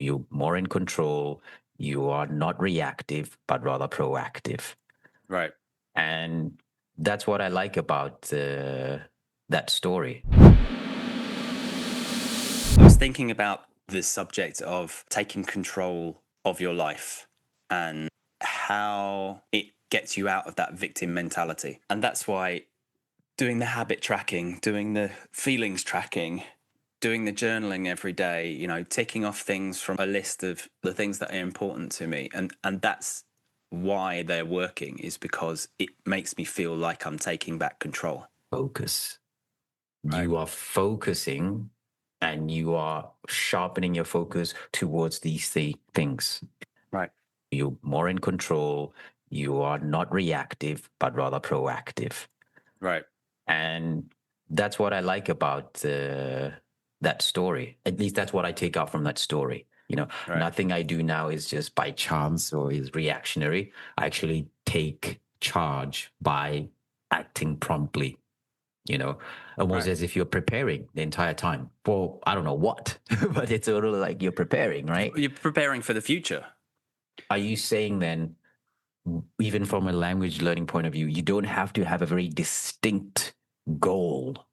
You're more in control. You are not reactive, but rather proactive. Right. And that's what I like about that story. I was thinking about the subject of taking control of your life and how it gets you out of that victim mentality. And that's why doing the habit tracking, doing the feelings tracking, doing the journaling every day, ticking off things from a list of the things that are important to me. And that's why they're working, is because it makes me feel like I'm taking back control. Focus. Right. You are focusing and you are sharpening your focus towards these things. Right. You're more in control. You are not reactive, but rather proactive. Right. And that's what I like about that story. At least that's what I take out from that story. Right. Nothing I do now is just by chance or is reactionary. I actually take charge by acting promptly, almost Right. as if you're preparing the entire time for, I don't know what, but it's sort of like you're preparing, right? You're preparing for the future. Are you saying then, even from a language learning point of view, you don't have to have a very distinct goal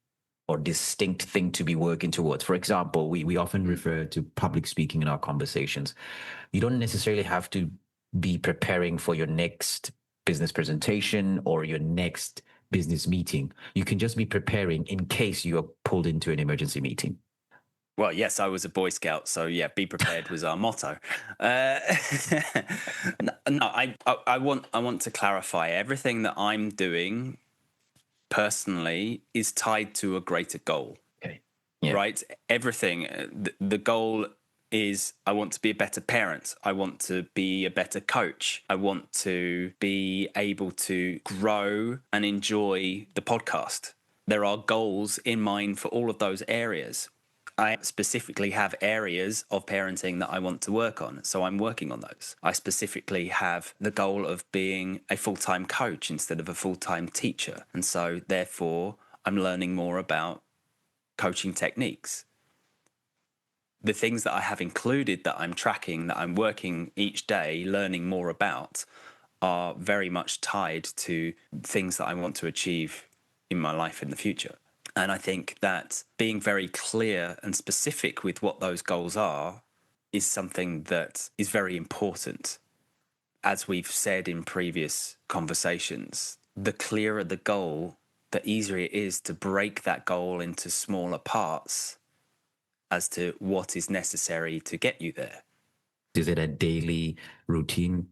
or distinct thing to be working towards? For example, we often refer to public speaking in our conversations. You don't necessarily have to be preparing for your next business presentation or your next business meeting. You can just be preparing in case you are pulled into an emergency meeting. Well, yes, I was a Boy Scout, so yeah, be prepared was our motto. Uh, no, I want to clarify everything that I'm doing personally is tied to a greater goal, Okay. Yeah. right? Everything. The goal is I want to be a better parent. I want to be a better coach. I want to be able to grow and enjoy the podcast. There are goals in mind for all of those areas. I specifically have areas of parenting that I want to work on. So I'm working on those. I specifically have the goal of being a full-time coach instead of a full-time teacher. And so therefore, I'm learning more about coaching techniques. The things that I have included that I'm tracking, that I'm working each day, learning more about, are very much tied to things that I want to achieve in my life in the future. And I think that being very clear and specific with what those goals are is something that is very important. As we've said in previous conversations, the clearer the goal, the easier it is to break that goal into smaller parts as to what is necessary to get you there. Is it a daily routine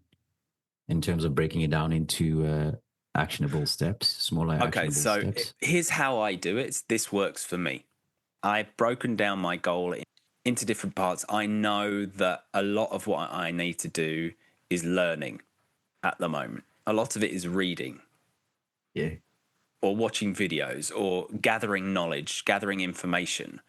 in terms of breaking it down into actionable steps, smaller Okay, actionable so steps? here's how I do it. This works for me. I've broken down my goal into different parts. I know that a lot of what I need to do is learning at the moment. A lot of it is reading Yeah. or watching videos or gathering knowledge, gathering information.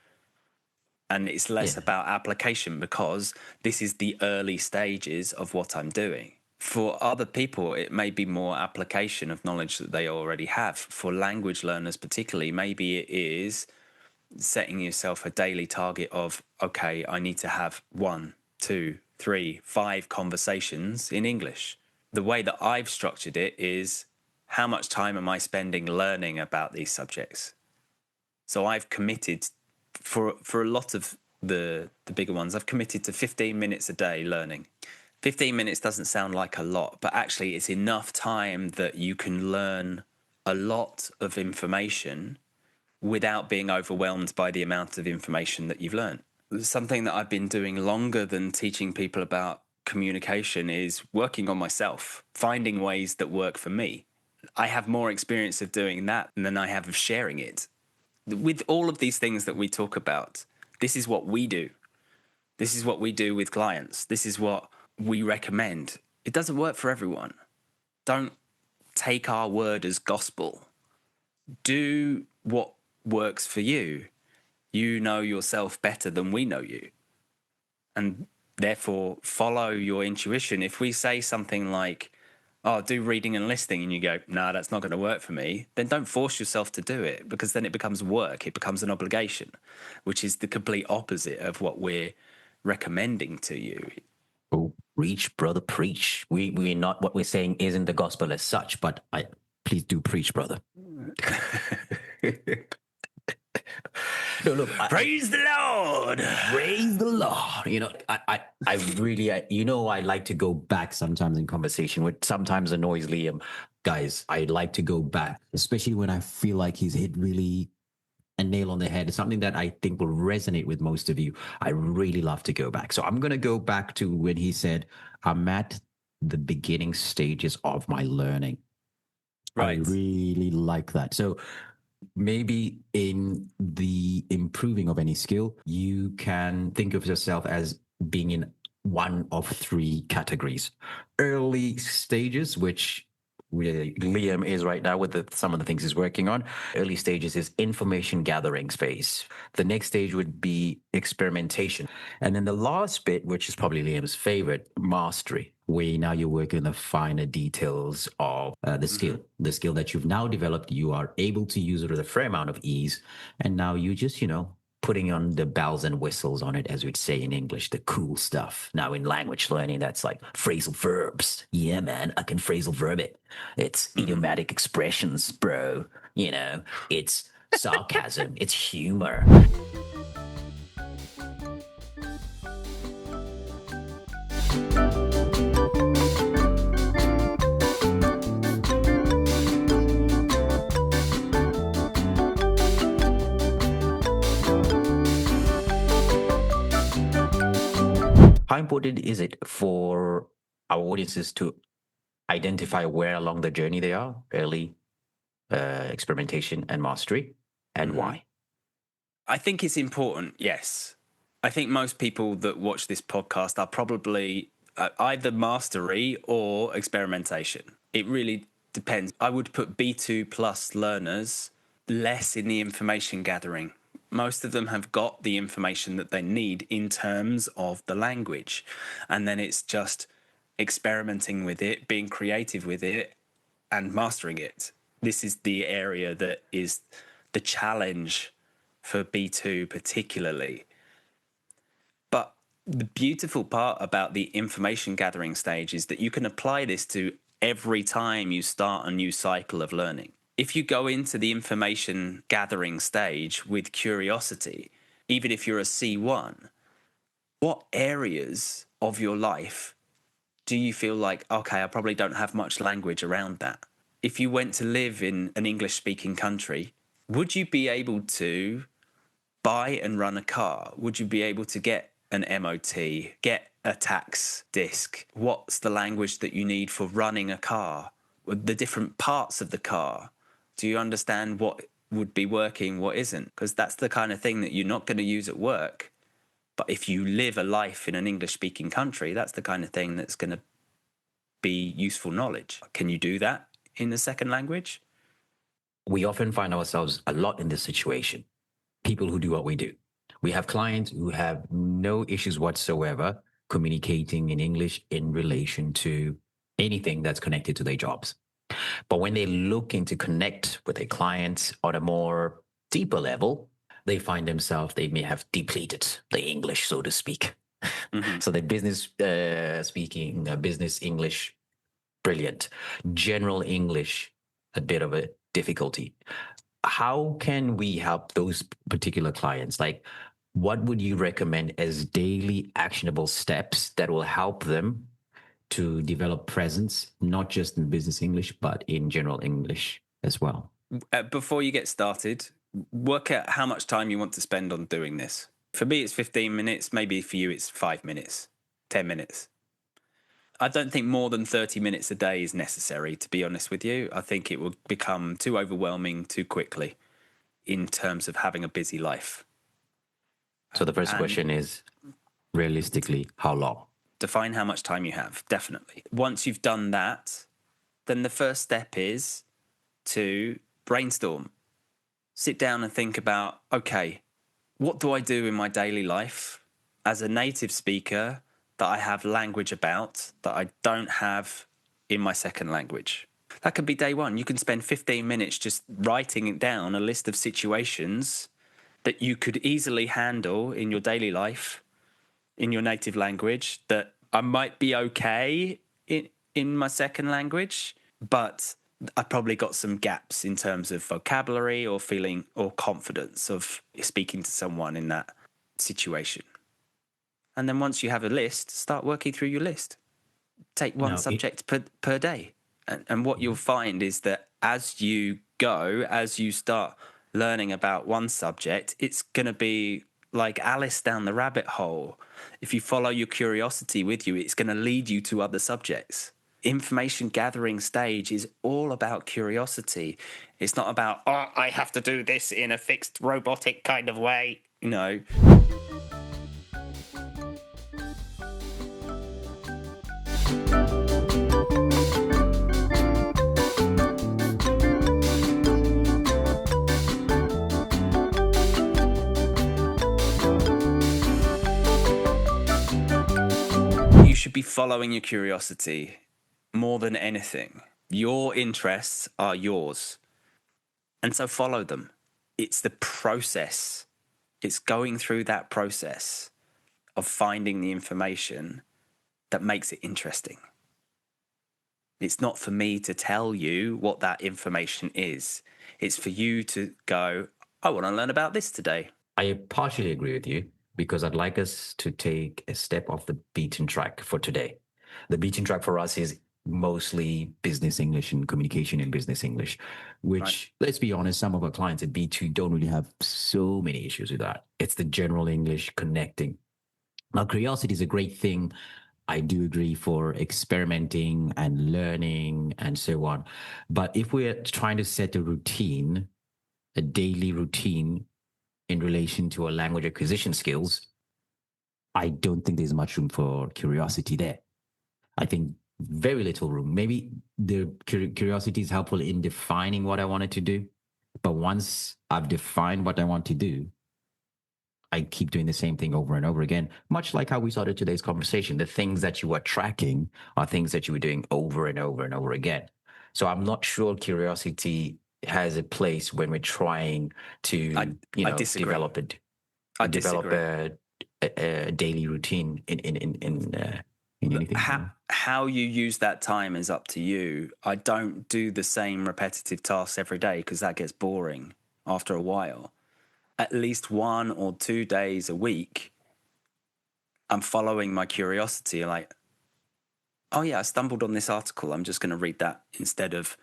And it's less Yeah. about application because this is the early stages of what I'm doing. For other people, it may be more application of knowledge that they already have. For language learners, particularly, maybe it is setting yourself a daily target of, okay, I need to have 1, 2, 3, 5 conversations in English. The way that I've structured it is, how much time am I spending learning about these subjects? So I've committed for a lot of the bigger ones, I've committed to 15 minutes a day learning. 15 minutes doesn't sound like a lot, but actually it's enough time that you can learn a lot of information without being overwhelmed by the amount of information that you've learned. Something that I've been doing longer than teaching people about communication is working on myself, finding ways that work for me. I have more experience of doing that than I have of sharing it. With all of these things that we talk about, this is what we do. This is what we do with clients. This is what we recommend. It doesn't work for everyone. Don't take our word as gospel. Do what works for you. You know yourself better than we know you. And therefore, follow your intuition. If we say something like, oh, do reading and listening, and you go, no, that's not going to work for me, then don't force yourself to do it, because then it becomes work. It becomes an obligation, which is the complete opposite of what we're recommending to you. Oh, preach, brother, preach. We're not, what we're saying isn't the gospel as such, but please do preach, brother. No, look, Praise the Lord. praise the Lord. You know, I really, I like to go back sometimes in conversation, which sometimes annoys Liam. Guys, I like to go back, especially when I feel like he's hit really a nail on the head. It's something that I think will resonate with most of you. I really love to go back. So I'm going to go back to when he said, I'm at the beginning stages of my learning. Right. I really like that. So maybe in the improving of any skill, you can think of yourself as being in one of three categories. Early stages, which really Liam is right now with some of the things he's working on. Early stages is information gathering phase. The next stage would be experimentation. And then the last bit, which is probably Liam's favorite, mastery, where now you're working the finer details of the skill. The skill that you've now developed, you are able to use it with a fair amount of ease. And now you just, putting on the bells and whistles on it, as we'd say in English, the cool stuff. Now in language learning, that's like phrasal verbs. Yeah, man, I can phrasal verb it. It's idiomatic expressions, bro. It's sarcasm, it's humor. How important is it for our audiences to identify where along the journey they are, early experimentation and mastery, and why? I think it's important, yes. I think most people that watch this podcast are probably either mastery or experimentation. It really depends. I would put B2 plus learners less in the information gathering. Most of them have got the information that they need in terms of the language. And then it's just experimenting with it, being creative with it, and mastering it. This is the area that is the challenge for B2 particularly. But the beautiful part about the information gathering stage is that you can apply this to every time you start a new cycle of learning. If you go into the information gathering stage with curiosity, even if you're a C1, what areas of your life do you feel like, okay, I probably don't have much language around that? If you went to live in an English speaking country, would you be able to buy and run a car? Would you be able to get an MOT, get a tax disc? What's the language that you need for running a car? The different parts of the car. Do you understand what would be working, what isn't? Because that's the kind of thing that you're not going to use at work. But if you live a life in an English speaking country, that's the kind of thing that's going to be useful knowledge. Can you do that in the second language? We often find ourselves a lot in this situation. People who do what we do. We have clients who have no issues whatsoever communicating in English in relation to anything that's connected to their jobs. But when they're looking to connect with their clients on a more deeper level, they find themselves, they may have depleted the English, so to speak. So the business speaking, business English, brilliant. General English, a bit of a difficulty. How can we help those particular clients? Like, what would you recommend as daily actionable steps that will help them to develop presence, not just in business English, but in general English as well? Before you get started, work out how much time you want to spend on doing this. For me, it's 15 minutes. Maybe for you, it's 5 minutes, 10 minutes. I don't think more than 30 minutes a day is necessary, to be honest with you. I think it will become too overwhelming too quickly in terms of having a busy life. So the first question is, realistically, how long? Define how much time you have, definitely. Once you've done that, then the first step is to brainstorm. Sit down and think about, okay, what do I do in my daily life as a native speaker that I have language about that I don't have in my second language? That could be day one. You can spend 15 minutes just writing it down, a list of situations that you could easily handle in your daily life in your native language that I might be okay in my second language, but I probably got some gaps in terms of vocabulary or feeling or confidence of speaking to someone in that situation. And then once you have a list, start working through your list. Take one Now, subject per day. And what you'll find is that as you go, as you start learning about one subject, it's going to be like Alice down the rabbit hole. If you follow your curiosity with you, it's going to lead you to other subjects. Information gathering stage is all about curiosity. It's not about, oh, I have to do this in a fixed robotic kind of way. No. You should be following your curiosity more than anything. Your interests are yours. And so follow them. It's the process. It's going through that process of finding the information that makes it interesting. It's not for me to tell you what that information is. It's for you to go, I want to learn about this today. I partially agree with you because I'd like us to take a step off the beaten track for today. The beaten track for us is mostly business English and communication in business English, which, let's be honest, some of our clients at B2 don't really have so many issues with that. It's the general English connecting. Now, curiosity is a great thing. I do agree for experimenting and learning and so on. But if we're trying to set a routine, a daily routine in relation to our language acquisition skills, I don't think there's much room for curiosity there. I think very little room. Maybe the curiosity is helpful in defining what I wanted to do. But once I've defined what I want to do, I keep doing the same thing over and over again, much like how we started today's conversation. The things that you are tracking are things that you were doing over and over and over again. So I'm not sure curiosity has a place when we're trying to, I disagree. develop it. I Develop disagree. a daily routine in anything. How you use that time is up to you. I don't do the same repetitive tasks every day because that gets boring after a while. At least 1 or 2 days a week, I'm following my curiosity. Like, oh yeah, I stumbled on this article. I'm just going to read that instead of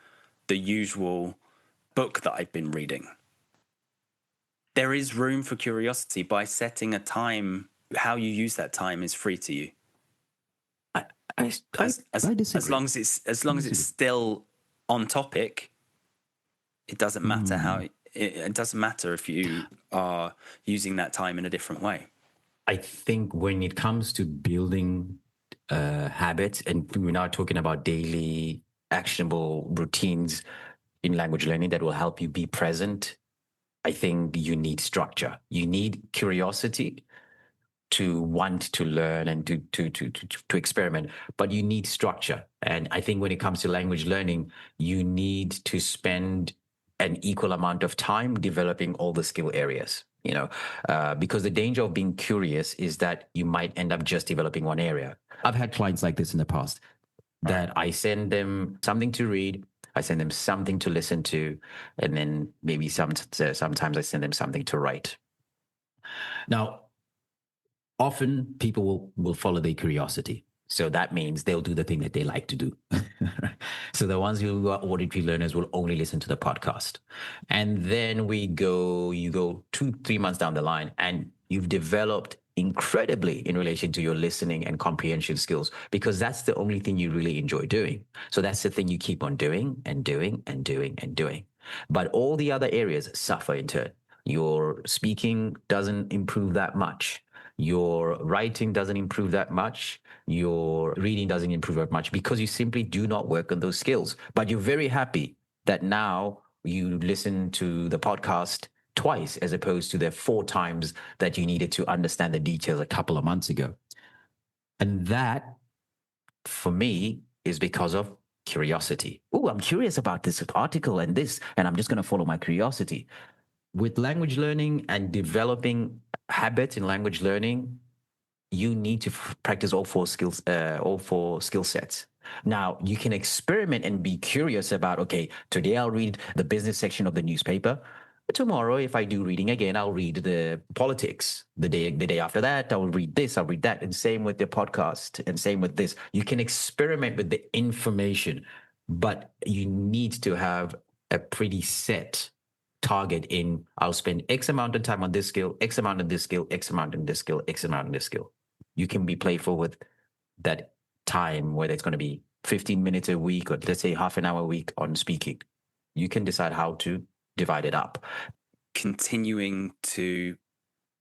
the usual book that I've been reading. There is room for curiosity by setting a time. How you use that time is free to you. I disagree. As long as it's still on topic, it doesn't matter how it doesn't matter if you are using that time in a different way. I think when it comes to building habits, and we're now talking about daily actionable routines in language learning that will help you be present, I think you need structure. You need curiosity to want to learn and to experiment, but you need structure. And I think when it comes to language learning, you need to spend an equal amount of time developing all the skill areas, because the danger of being curious is that you might end up just developing one area. I've had clients like this in the past that I send them something to read, I send them something to listen to, and then maybe sometimes I send them something to write. Now, often people will follow their curiosity. So that means they'll do the thing that they like to do. So the ones who are auditory learners will only listen to the podcast. And then you go 2-3 months down the line and you've developed incredibly in relation to your listening and comprehension skills, because that's the only thing you really enjoy doing. So that's the thing you keep on doing and doing and doing and doing. But all the other areas suffer in turn. Your speaking doesn't improve that much. Your writing doesn't improve that much. Your reading doesn't improve that much because you simply do not work on those skills. But you're very happy that now you listen to the podcast twice as opposed to the 4 times that you needed to understand the details a couple of months ago. And that, for me, is because of curiosity. Oh, I'm curious about this article and this, and I'm just going to follow my curiosity. With language learning and developing habits in language learning, you need to practice all four skill sets. Now, you can experiment and be curious about, okay, today I'll read the business section of the newspaper. But tomorrow, if I do reading again, I'll read the politics. The day after that, I'll read this, I'll read that. And same with the podcast, and same with this. You can experiment with the information, but you need to have a pretty set target in, I'll spend X amount of time on this skill, X amount on this skill, X amount on this skill, X amount on this skill. You can be playful with that time, whether it's going to be 15 minutes a week or let's say half an hour a week on speaking. You can decide how to divide it up. Continuing to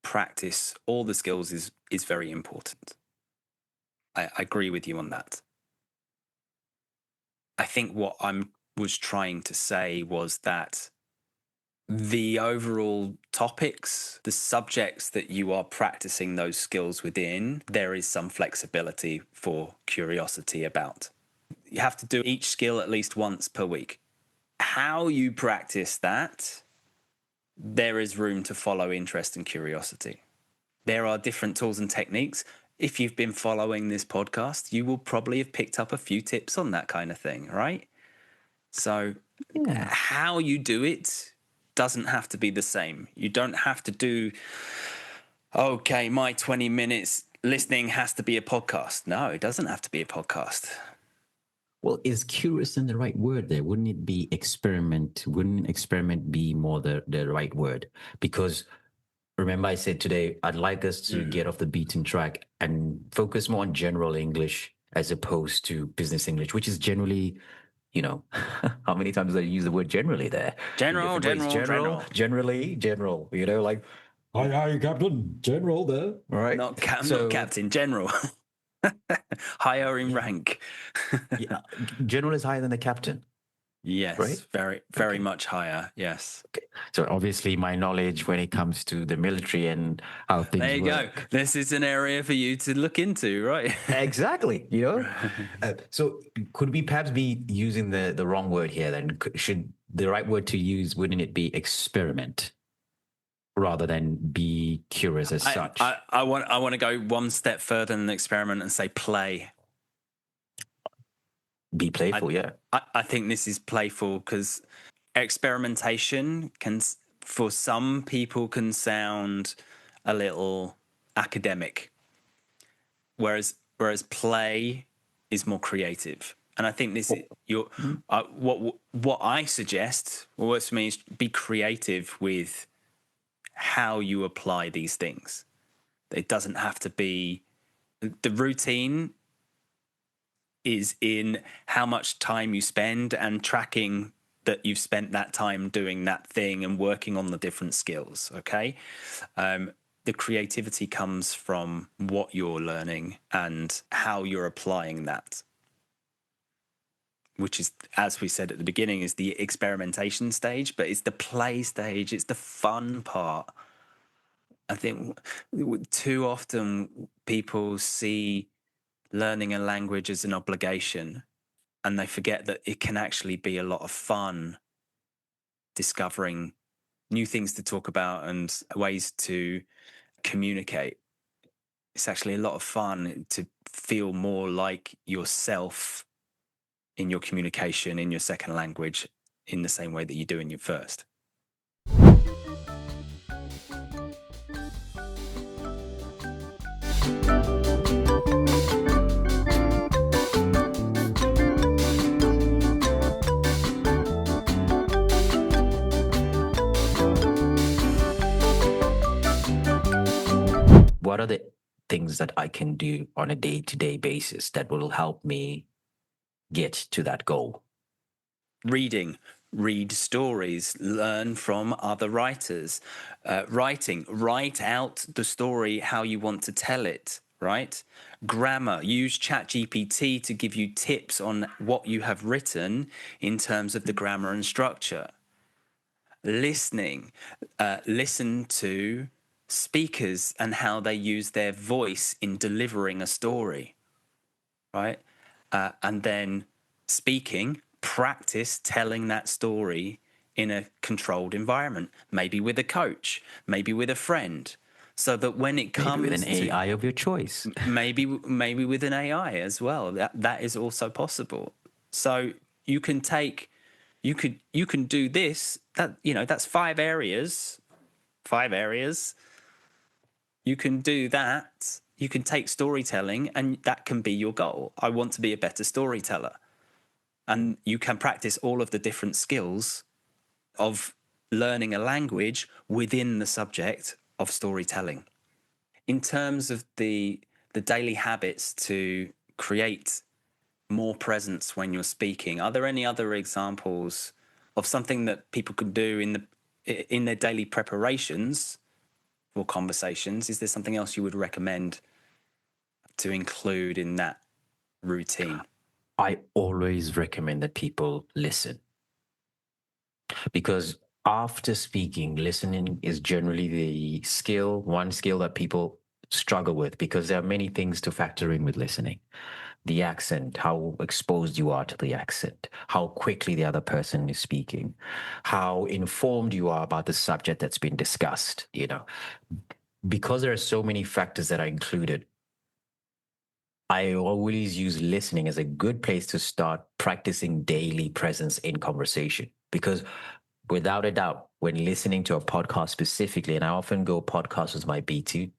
practice all the skills is very important. I agree with you on that. I think what I was trying to say was that the overall topics, the subjects that you are practicing those skills within, there is some flexibility for curiosity about. You have to do each skill at least once per week. How you practice that, there is room to follow interest and curiosity. There are different tools and techniques. If you've been following this podcast, you will probably have picked up a few tips on that kind of thing, right? So how you do it doesn't have to be the same. You don't have to do, okay, my 20 minutes listening has to be a podcast. No, it doesn't have to be a podcast. Well, is curious in the right word there? Wouldn't it be experiment? Wouldn't experiment be more the right word? Because remember I said today, I'd like us to get off the beaten track and focus more on general English as opposed to business English, which is generally, how many times I use the word generally there? General, Generally, general, like, hi, Captain, general there. All right. Not Captain, general. Higher in rank. Yeah, general is higher than the captain. Yes, right? very much higher. Yes. Okay. So obviously, my knowledge when it comes to the military and how things there you work. Go. This is an area for you to look into, right? Exactly. So could we perhaps be using the wrong word here? Then should the right word to use? Wouldn't it be experiment rather than be curious as such? I want to go one step further than experiment and say play. Be playful, I think this is playful because experimentation can, for some people, can sound a little academic, whereas play is more creative. And I think this is what I suggest. What works for me is be creative with how you apply these things. It doesn't have to be the routine. Is in how much time you spend and tracking that you've spent that time doing that thing and working on the different skills, okay? The creativity comes from what you're learning and how you're applying that, which is, as we said at the beginning, is the experimentation stage, but it's the play stage, it's the fun part. I think too often people see learning a language as an obligation, and they forget that it can actually be a lot of fun discovering new things to talk about and ways to communicate. It's actually a lot of fun to feel more like yourself in your communication in your second language in the same way that you do in your first. What are the things that I can do on a day-to-day basis that will help me get to that goal? Read stories, learn from other writers. Write out the story how you want to tell it, right? Grammar, use ChatGPT to give you tips on what you have written in terms of the grammar and structure. Listening, listen to speakers and how they use their voice in delivering a story, right? And then speaking, practice telling that story in a controlled environment, maybe with a coach, maybe with a friend. so that when it Maybe with an comes to AI of your choice. maybe with an AI as well, that is also possible. So you can take you can do this, that that's five areas. You can do that. You can take storytelling, and that can be your goal. I want to be a better storyteller. And you can practice all of the different skills of learning a language within the subject of storytelling. In terms of the daily habits to create more presence when you're speaking, are there any other examples of something that people can do in their daily preparations for conversations? Is there something else you would recommend to include in that routine? I always recommend that people listen, because after speaking, listening is generally one skill that people struggle with, because there are many things to factor in with listening. The accent, how exposed you are to the accent, how quickly the other person is speaking, how informed you are about the subject that's been discussed, because there are so many factors that are included. I always use listening as a good place to start practicing daily presence in conversation, because without a doubt, when listening to a podcast specifically, and I often go podcast as my B2,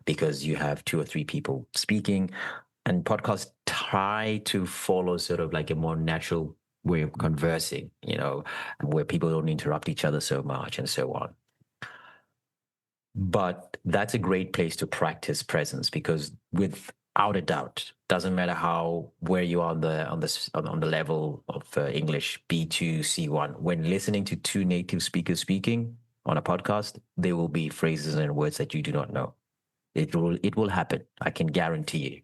because you have two or three people speaking, and podcasts try to follow sort of like a more natural way of conversing, where people don't interrupt each other so much and so on. But that's a great place to practice presence, because without a doubt, doesn't matter where you are on the level of English B2 C1, when listening to two native speakers speaking on a podcast, there will be phrases and words that you do not know. It will happen. I can guarantee you.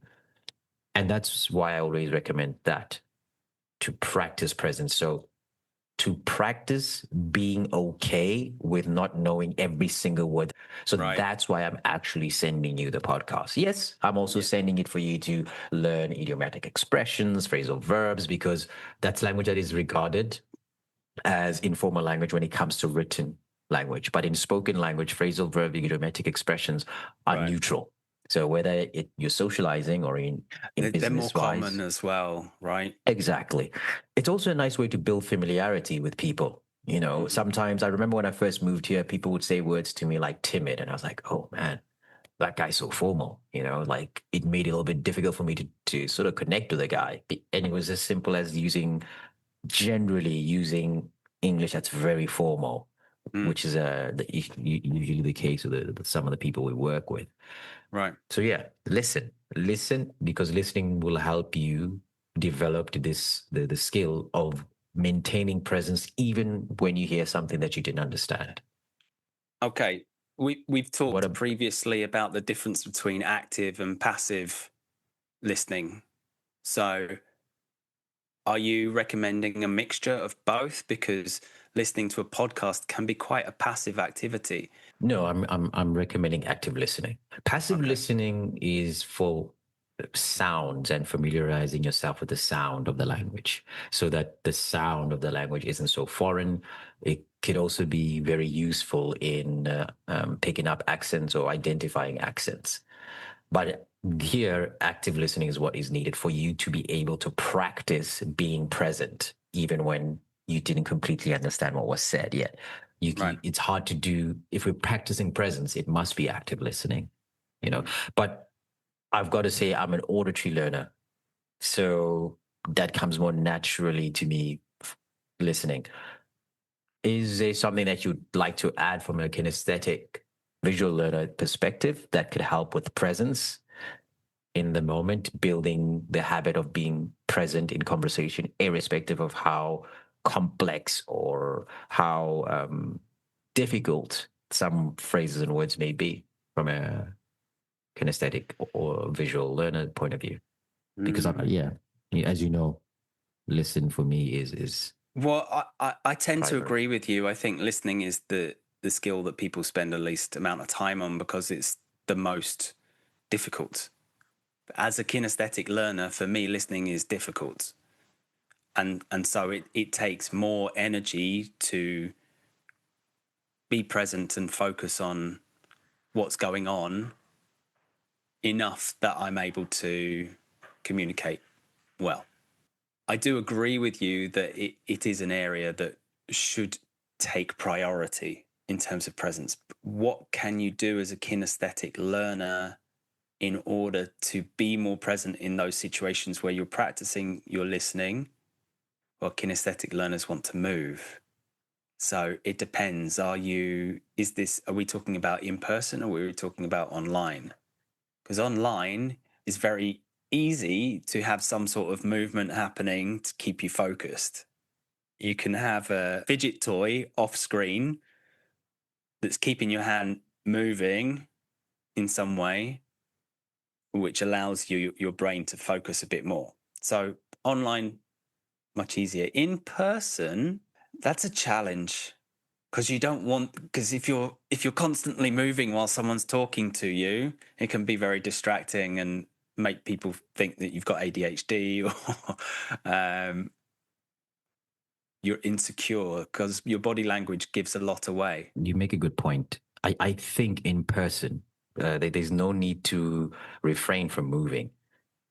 And that's why I always recommend that, to practice presence. So to practice being okay with not knowing every single word. So Right. that's why I'm actually sending you the podcast. Yes, I'm also sending it for you to learn idiomatic expressions, phrasal verbs, because that's language that is regarded as informal language when it comes to written language. But in spoken language, phrasal verb, idiomatic expressions are Right. neutral. So whether you're socializing or in They're more business common wise, as well, right? exactly. It's also a nice way to build familiarity with people. Sometimes I remember when I first moved here, people would say words to me like timid, and I was like, oh man, that guy's so formal. Like it made it a little bit difficult for me to sort of connect with a guy. And it was as simple as generally using English that's very formal, Mm, which is usually the case with some of the people we work with. right. So yeah, listen, because listening will help you develop the skill of maintaining presence even when you hear something that you didn't understand. Okay. We've What talked a previously about the difference between active and passive listening. So are you recommending a mixture of both? Because listening to a podcast can be quite a passive activity. No, I'm recommending active listening. Passive Okay. listening is for sounds and familiarizing yourself with the sound of the language, so that the sound of the language isn't so foreign. It could also be very useful in picking up accents or identifying accents. But here, active listening is what is needed for you to be able to practice being present, even when you didn't completely understand what was said yet. Right. It's hard to do. If we're practicing presence, it must be active listening, you know. Mm. But I've got to say, I'm an auditory learner. So that comes more naturally to me, listening. Is there something that you'd like to add from a kinesthetic visual learner perspective that could help with presence in the moment, building the habit of being present in conversation, irrespective of how complex or how difficult some phrases and words may be from a kinesthetic or visual learner point of view? Because Mm. yeah, as you know, listen for me is Well, I tend to primary. agree with you. I think listening is the skill that people spend the least amount of time on because it's the most difficult. As a kinesthetic learner, for me, listening is difficult. And so it takes more energy to be present and focus on what's going on enough that I'm able to communicate well. I do agree with you that it is an area that should take priority in terms of presence. What can you do as a kinesthetic learner in order to be more present in those situations where you're practicing your listening? Well, kinesthetic learners want to move. So it depends. Are we talking about in person, or are we talking about online? Because online is very easy to have some sort of movement happening to keep you focused. You can have a fidget toy off screen that's keeping your hand moving in some way, which allows your brain to focus a bit more. So online, much easier. In person, that's a challenge, because if you're constantly moving while someone's talking to you, it can be very distracting and make people think that you've got ADHD or you're insecure, because your body language gives a lot away. You make a good point. I think in person, there's no need to refrain from moving.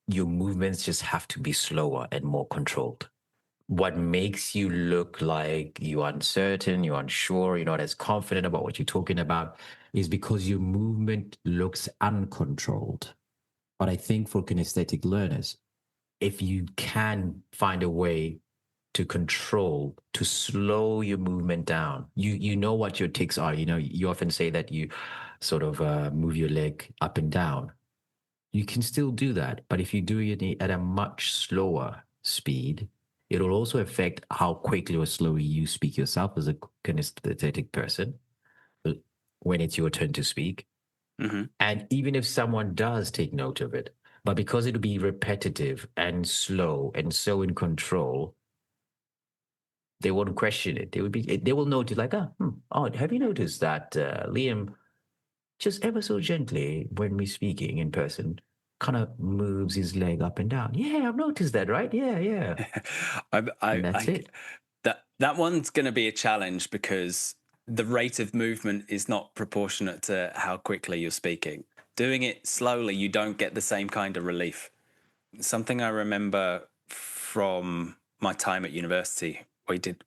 Your movements just have to be slower and more controlled. What makes you look like you're uncertain, you're unsure, you're not as confident about what you're talking about is because your movement looks uncontrolled. But I think for kinesthetic learners, if you can find a way to control, to slow your movement down, you know what your tics are. You know, you often say that you sort of move your leg up and down. You can still do that, but if you do it at a much slower speed, it'll also affect how quickly or slowly you speak yourself as a kinesthetic person when it's your turn to speak. Mm-hmm. And even if someone does take note of it, but because it'll be repetitive and slow and so in control, they won't question it. They will notice like, oh, have you noticed that Liam just ever so gently when we're speaking in person kind of moves his leg up and down? Yeah, I've noticed that, right? Yeah, yeah. And that's it. That one's going to be a challenge, because the rate of movement is not proportionate to how quickly you're speaking. Doing it slowly, you don't get the same kind of relief. Something I remember from my time at university,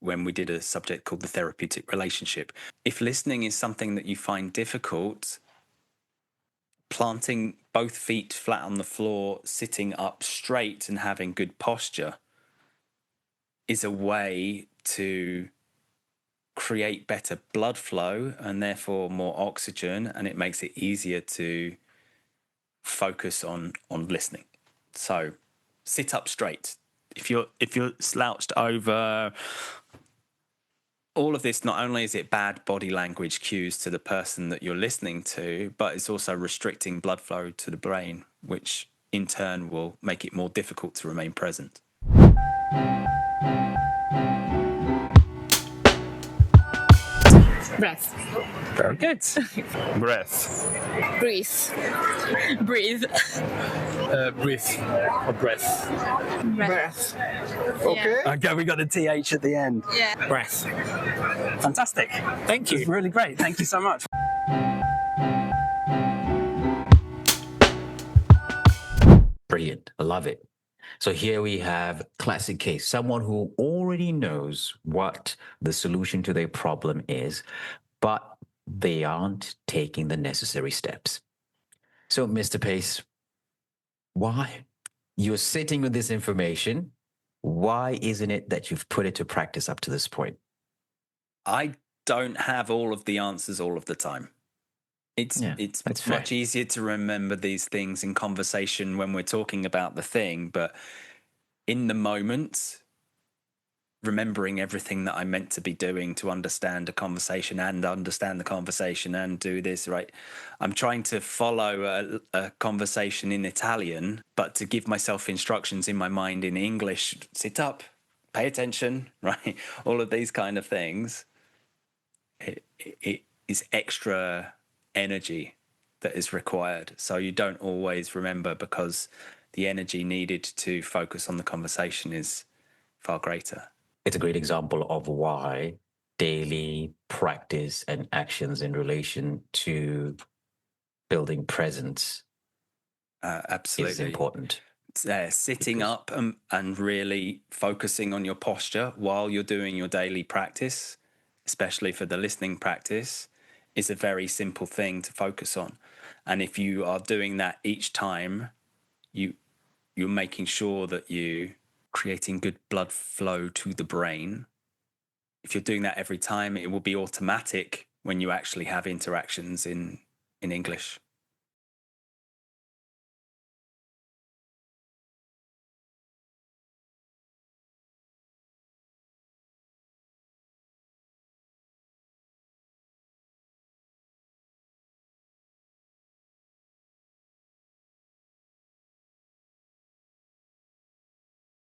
when we did a subject called the therapeutic relationship. If listening is something that you find difficult, planting both feet flat on the floor, sitting up straight and having good posture is a way to create better blood flow and therefore more oxygen, and it makes it easier to focus on listening. So sit up straight. If you're slouched over, all of this, not only is it bad body language cues to the person that you're listening to, but it's also restricting blood flow to the brain, which in turn will make it more difficult to remain present. Breath. Very good. Breath. Breathe. Breathe. Breathe. Or breath. Breath. Okay. Okay, we got the TH at the end. Yeah. Breath. Fantastic. Thank you. It's really great. Thank you so much. Brilliant. I love it. So here we have classic case, someone who already knows what the solution to their problem is, but they aren't taking the necessary steps. So, Mr. Pace, why? You're sitting with this information. Why isn't it that you've put it to practice up to this point? I don't have all of the answers all of the time. It's much easier to remember these things in conversation when we're talking about the thing, but in the moment, remembering everything that I'm meant to be doing to understand a conversation and understand the conversation and do this, right? I'm trying to follow a conversation in Italian, but to give myself instructions in my mind in English: sit up, pay attention, right? All of these kind of things. It is extra energy that is required. So you don't always remember, because the energy needed to focus on the conversation is far greater. It's a great example of why daily practice and actions in relation to building presence Absolutely. is important. Sitting up and really focusing on your posture while you're doing your daily practice, especially for the listening practice, is a very simple thing to focus on. And if you are doing that each time, you're making sure that you're creating good blood flow to the brain. If you're doing that every time, it will be automatic when you actually have interactions in English.